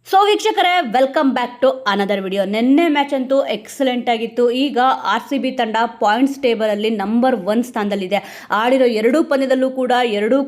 So ವೀಕ್ಷಕರೇ, welcome back to another video. ನಿನ್ನೆ match ಅಂತೂ ಎಕ್ಸಲೆಂಟ್ ಆಗಿತ್ತು. ಈಗ RCB ತಂಡ ಪಾಯಿಂಟ್ಸ್ ಟೇಬಲಲ್ಲಿ ನಂಬರ್ 1 ಸ್ಥಾನದಲ್ಲಿದೆ. ಆಡಿರೋ ಎರಡೂ ಪಂದ್ಯದಲ್ಲೂ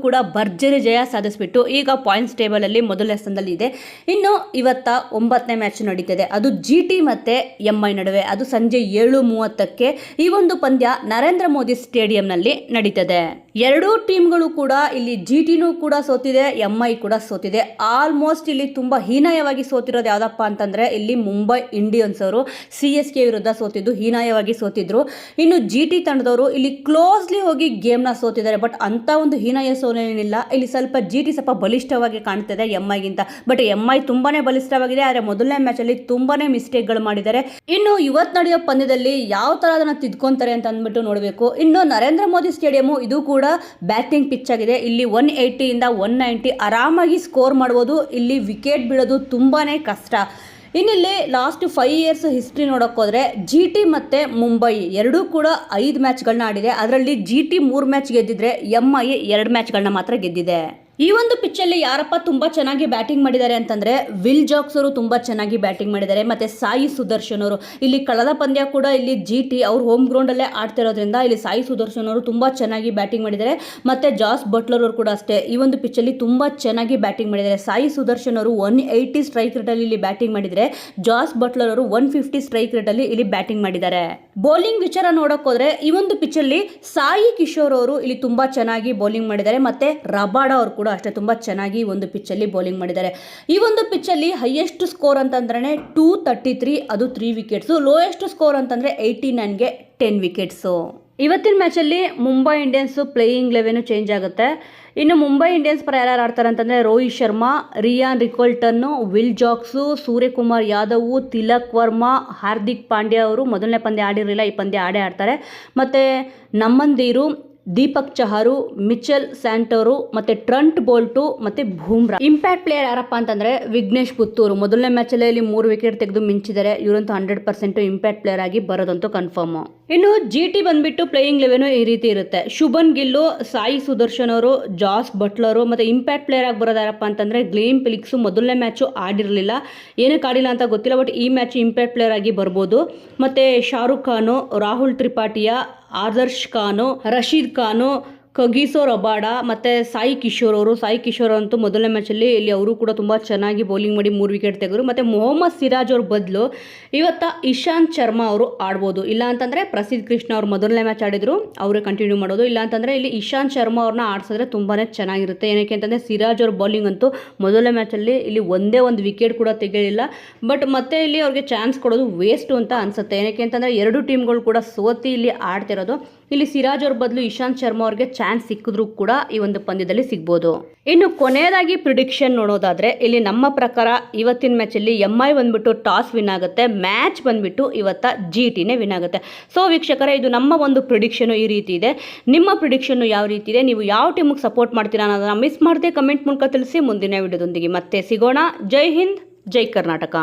ಕೂಡ ಭರ್ಜರಿ ಜಯ ಸಾಧಿಸಿಬಿಟ್ಟು ಈಗ ಪಾಯಿಂಟ್ಸ್ ಟೇಬಲಲ್ಲಿ ಮೊದಲನೇ ಸ್ಥಾನದಲ್ಲಿ ಇದೆ. ಇನ್ನು ಇವತ್ತ 9ನೇ ಮ್ಯಾಚ್ ನಡೀತಿದೆ. ಅದು GT ಮತ್ತು MI ನಡುವೆ. ಅದು ಸಂಜೆ 7:30ಕ್ಕೆ ಈ ಒಂದು ಪಂದ್ಯ ನರೇಂದ್ರ ಮೋದಿ ಸ್ಟೇಡಿಯಂನಲ್ಲಿ ನಡೀತದೆ. ಎರಡೂ ಟೀಮ್ಗಳು ಕೂಡ ಇಲ್ಲಿ GTನೂ ಕೂಡ ಸೋತಿದೆ, MI ಕೂಡ ಸೋತಿದೆ. ಆಲ್ಮೋಸ್ಟ್ ಇಲ್ಲಿ ತುಂಬ ಹೀನಾಯವಾಗಿ ಸೋತಿರೋದು ಯಾವುದಪ್ಪ ಅಂತಂದರೆ ಇಲ್ಲಿ ಮುಂಬೈ ಇಂಡಿಯನ್ಸ್ ಅವರು CSK ವಿರುದ್ಧ ಸೋತಿದ್ದು ಹೀನಾಯವಾಗಿ ಸೋತಿದ್ರು. ಇನ್ನು GT ತಂಡದವರು ಇಲ್ಲಿ ಕ್ಲೋಸ್ಲಿ ಹೋಗಿ ಗೇಮ್ನ ಸೋತಿದ್ದಾರೆ. ಬಟ್ ಅಂಥ ಒಂದು ಹೀನಾಯ ಸೋಲೇನಿಲ್ಲ. ಇಲ್ಲಿ ಸ್ವಲ್ಪ GT ಸ್ವಲ್ಪ ಬಲಿಷ್ಠವಾಗಿ ಕಾಣ್ತಿದೆ MIಗಿಂತ. ಬಟ್ MI ತುಂಬಾನೇ ಬಲಿಷ್ಠವಾಗಿದೆ. ಆದರೆ ಮೊದಲನೇ ಮ್ಯಾಚಲ್ಲಿ ತುಂಬಾನೇ ಮಿಸ್ಟೇಕ್ಗಳು ಮಾಡಿದ್ದಾರೆ. ಇನ್ನು ಇವತ್ತು ನಡೆಯೋ ಪಂದ್ಯದಲ್ಲಿ ಯಾವ ಥರ ಅದನ್ನು ತಿದ್ಕೊಂತಾರೆ ಅಂತ ಅಂದ್ಬಿಟ್ಟು ನೋಡಬೇಕು. ಇನ್ನು ನರೇಂದ್ರ ಮೋದಿ ಸ್ಟೇಡಿಯಂ ಇದು ಕೂಡ ಬ್ಯಾಟಿಂಗ್ ಪಿಚ್ ಆಗಿದೆ. ಇಲ್ಲಿ 180 ಇಂದ 190 ಆರಾಮಾಗಿ ಸ್ಕೋರ್ ಮಾಡ್ಬೋದು. ಇಲ್ಲಿ ವಿಕೆಟ್ ಬೀಳೋದು ತುಂಬಾನೇ ಕಷ್ಟ. ಇನ್ನಿಲ್ಲಿ ಲಾಸ್ಟ್ 5 ಇಯರ್ಸ್ ಹಿಸ್ಟ್ರಿ ನೋಡೋಕ್ಕೋದ್ರೆ GT ಮತ್ತು ಮುಂಬೈ ಎರಡೂ ಕೂಡ 5 ಮ್ಯಾಚ್ಗಳನ್ನ ಆಡಿದೆ. ಅದರಲ್ಲಿ GT 3 ಮ್ಯಾಚ್ ಗೆದ್ದಿದ್ರೆ MI 2 ಮ್ಯಾಚ್ಗಳನ್ನ ಮಾತ್ರ ಗೆದ್ದಿದೆ. ಈ ಒಂದು ಪಿಚ್ಚಲ್ಲಿ ಯಾರಪ್ಪ ತುಂಬ ಚೆನ್ನಾಗಿ ಬ್ಯಾಟಿಂಗ್ ಮಾಡಿದ್ದಾರೆ ಅಂತಂದರೆ ವಿಲ್ ಜಾಕ್ಸ್ ಅವರು ತುಂಬ ಚೆನ್ನಾಗಿ ಬ್ಯಾಟಿಂಗ್ ಮಾಡಿದ್ದಾರೆ. ಮತ್ತು ಸಾಯಿ ಸುದರ್ಶನ್ ಅವರು ಇಲ್ಲಿ ಕಳೆದ ಪಂದ್ಯ ಕೂಡ ಇಲ್ಲಿ GT ಅವ್ರು ಹೋಮ್ ಗ್ರೌಂಡಲ್ಲೇ ಆಡ್ತಿರೋದ್ರಿಂದ ಇಲ್ಲಿ ಸಾಯಿ ಸುದರ್ಶನ್ ಅವರು ತುಂಬ ಚೆನ್ನಾಗಿ ಬ್ಯಾಟಿಂಗ್ ಮಾಡಿದ್ದಾರೆ. ಮತ್ತು ಜಾಸ್ ಬಟ್ಲರ್ ಅವರು ಕೂಡ ಅಷ್ಟೇ ಈ ಒಂದು ಪಿಚ್ಚಲ್ಲಿ ತುಂಬ ಚೆನ್ನಾಗಿ ಬ್ಯಾಟಿಂಗ್ ಮಾಡಿದ್ದಾರೆ. ಸಾಯಿ ಸುದರ್ಶನ್ ಅವರು 180 ಸ್ಟ್ರೈಕ್ ರೇಟಲ್ಲಿ ಇಲ್ಲಿ ಬ್ಯಾಟಿಂಗ್ ಮಾಡಿದರೆ ಜಾಸ್ ಬಟ್ಲರ್ ಅವರು 150 ಸ್ಟ್ರೈಕ್ ರೇಟಲ್ಲಿ ಇಲ್ಲಿ ಬ್ಯಾಟಿಂಗ್ ಮಾಡಿದ್ದಾರೆ. ಬೌಲಿಂಗ್ ವಿಚಾರ ನೋಡೋಕ್ಕೋದ್ರೆ ಈ ಒಂದು ಪಿಚ್ಚಲ್ಲಿ ಸಾಯಿ ಕಿಶೋರ್ ಅವರು ಇಲ್ಲಿ ತುಂಬ ಚೆನ್ನಾಗಿ ಬೌಲಿಂಗ್ ಮಾಡಿದ್ದಾರೆ. ಮತ್ತು ರಬಾಡ ಅವರು ಕೂಡ ಅಷ್ಟೇ ತುಂಬ ಚೆನ್ನಾಗಿ ಒಂದು ಪಿಚ್ಚಲ್ಲಿ ಬೌಲಿಂಗ್ ಮಾಡಿದ್ದಾರೆ. ಈ ಒಂದು ಪಿಚ್ಚಲ್ಲಿ ಹೈಯೆಸ್ಟ್ ಸ್ಕೋರ್ ಅಂತಂದ್ರೆ 233, ಅದು 3 ವಿಕೆಟ್ಸು. ಲೋಯೆಸ್ಟ್ ಸ್ಕೋರ್ ಅಂತಂದರೆ 89ಗೆ 10 ವಿಕೆಟ್ಸು. ಇವತ್ತಿನ ಮ್ಯಾಚಲ್ಲಿ ಮುಂಬೈ ಇಂಡಿಯನ್ಸ್ ಪ್ಲೇಯಿಂಗ್ 11 ಚೇಂಜ್ ಆಗುತ್ತೆ. ಇನ್ನು ಮುಂಬೈ ಇಂಡಿಯನ್ಸ್ ಪರ ಯಾರು ಆಡ್ತಾರೆ ಅಂತಂದರೆ Rohit Sharma, rayon ರಿಕೋಲ್ಟನ್ನು, will Jacks, Suryakumar Yadav, Tilak Verma, Hardik Pandya ಅವರು ಮೊದಲನೇ ಪಂದ್ಯ ಆಡಿರಲಿಲ್ಲ, ಈ ಪಂದ್ಯ ಆಡ್ತಾರೆ. ಮತ್ತು ನಮ್ಮಂದೀರು, ದೀಪಕ್ ಚಹಾರು, ಮಿಚೆಲ್ ಸ್ಯಾಂಟೋರು, ಮತ್ತು ಟ್ರಂಟ್ ಬೋಲ್ಟು, ಮತ್ತು ಬೂಮ್ರಾ. ಇಂಪ್ಯಾಕ್ಟ್ ಪ್ಲೇಯರ್ ಯಾರಪ್ಪ ಅಂತಂದರೆ ವಿಘ್ನೇಶ್ ಪುತ್ತೂರು. ಮೊದಲನೇ ಮ್ಯಾಚಲ್ಲಿ ಇಲ್ಲಿ 3 ವಿಕೆಟ್ ತೆಗೆದು ಮಿಂಚಿದ್ದಾರೆ. ಇವರಂತೂ 100% ಇಂಪ್ಯಾಕ್ಟ್ ಪ್ಲೇಯರ್ ಆಗಿ ಬರೋದಂತೂ ಕನ್ಫರ್ಮ್. ಇನ್ನು GT ಬಂದ್ಬಿಟ್ಟು ಪ್ಲೇಯಿಂಗ್ 11 ಈ ರೀತಿ ಇರುತ್ತೆ. ಶುಭನ್ ಗಿಲ್ಲು, ಸಾಯಿ ಸುದರ್ಶನ್ ಅವರು, ಜಾಸ್ ಬಟ್ಲರು, ಮತ್ತು ಇಂಪ್ಯಾಕ್ಟ್ ಪ್ಲೇಯರ್ ಆಗಿ ಬರೋದು ಯಾರಪ್ಪ ಅಂತಂದರೆ ಗ್ಲೇಮ್ ಫಿಲಿಕ್ಸು. ಮೊದಲನೇ ಮ್ಯಾಚು ಆಡಿರಲಿಲ್ಲ, ಏನಕ್ಕೆ ಆಡಿಲ್ಲ ಅಂತ ಗೊತ್ತಿಲ್ಲ. ಬಟ್ ಈ ಮ್ಯಾಚ್ ಇಂಪ್ಯಾಕ್ಟ್ ಪ್ಲೇಯರ್ ಆಗಿ ಬರ್ಬೋದು. ಮತ್ತು ಶಾರುಖ್ ಖಾನು, ರಾಹುಲ್ ತ್ರಿಪಾಠಿಯಾ, ಆದರ್ಶ್ ಖಾನು, ರಶೀದ್ ಖಾನು, ಕಗಿಸೋ ರಬಾಡ, ಮತ್ತು ಸಾಯಿ ಕಿಶೋರ್ ಅಂತೂ ಮೊದಲನೇ ಮ್ಯಾಚಲ್ಲಿ ಇಲ್ಲಿ ಅವರು ಕೂಡ ತುಂಬ ಚೆನ್ನಾಗಿ ಬೌಲಿಂಗ್ ಮಾಡಿ 3 ವಿಕೆಟ್ ತೆಗೆದರು. ಮತ್ತು ಮೊಹಮ್ಮದ್ ಸಿರಾಜ್ ಅವ್ರ ಬದಲು ಇವತ್ತು ಇಶಾಂತ್ ಶರ್ಮಾ ಅವರು ಆಡ್ಬೋದು. ಇಲ್ಲ ಅಂತಂದರೆ ಪ್ರಸಿದ್ಧ ಕೃಷ್ಣ ಅವರು ಮೊದಲನೇ ಮ್ಯಾಚ್ ಆಡಿದ್ರು, ಅವರೇ ಕಂಟಿನ್ಯೂ ಮಾಡೋದು. ಇಲ್ಲ ಅಂತಂದರೆ ಇಲ್ಲಿ ಇಶಾಂತ್ ಶರ್ಮಾ ಅವ್ರನ್ನ ಆಡಿಸಿದ್ರೆ ತುಂಬಾ ಚೆನ್ನಾಗಿರುತ್ತೆ. ಏನಕ್ಕೆ ಅಂತಂದರೆ ಸಿರಾಜ್ ಅವ್ರ ಬೌಲಿಂಗ್ ಅಂತೂ ಮೊದಲನೇ ಮ್ಯಾಚಲ್ಲಿ ಇಲ್ಲಿ ಒಂದೇ ಒಂದು ವಿಕೆಟ್ ಕೂಡ ತೆಗೆಯಲಿಲ್ಲ. ಬಟ್ ಮತ್ತೆ ಇಲ್ಲಿ ಅವ್ರಿಗೆ ಚಾನ್ಸ್ ಕೊಡೋದು ವೇಸ್ಟು ಅಂತ ಅನಿಸುತ್ತೆ. ಏನಕ್ಕೆ ಅಂತಂದರೆ ಎರಡು ಟೀಮ್ಗಳು ಕೂಡ ಸೋತಿ ಇಲ್ಲಿ ಆಡ್ತಿರೋದು. ಇಲ್ಲಿ ಸಿರಾಜ್ ಅವ್ರ ಬದಲು ಇಶಾಂತ್ ಶರ್ಮಾ ಅವ್ರಿಗೆ ಚಾನ್ಸ್ ಸಿಕ್ಕಿದ್ರೂ ಕೂಡ ಈ ಒಂದು ಪಂದ್ಯದಲ್ಲಿ ಸಿಗ್ಬೋದು. ಇನ್ನು ಕೊನೆಯದಾಗಿ ಪ್ರಿಡಿಕ್ಷನ್ ನೋಡೋದಾದ್ರೆ ಇಲ್ಲಿ ನಮ್ಮ ಪ್ರಕಾರ ಇವತ್ತಿನ ಮ್ಯಾಚಲ್ಲಿ MI ಬಂದ್ಬಿಟ್ಟು ಟಾಸ್ ವಿನ್ ಆಗುತ್ತೆ, ಮ್ಯಾಚ್ ಬಂದ್ಬಿಟ್ಟು ಇವತ್ತ GTನೇ ವಿನ್ ಆಗುತ್ತೆ. ಸೊ ವೀಕ್ಷಕರೇ, ಇದು ನಮ್ಮ ಒಂದು ಪ್ರಿಡಿಕ್ಷನ್ ಈ ರೀತಿ ಇದೆ. ನಿಮ್ಮ ಪ್ರಿಡಿಕ್ಷನ್ ಯಾವ ರೀತಿ ಇದೆ, ನೀವು ಯಾವ ಟೀಮಿಗೆ ಸಪೋರ್ಟ್ ಮಾಡ್ತೀರಾ ಅನ್ನೋದನ್ನ ಮಿಸ್ ಮಾಡದೆ ಕಮೆಂಟ್ ಮೂಲಕ ತಿಳಿಸಿ. ಮುಂದಿನ ವಿಡಿಯೋದೊಂದಿಗೆ ಮತ್ತೆ ಸಿಗೋಣ. ಜೈ ಹಿಂದ್, ಜೈ ಕರ್ನಾಟಕ.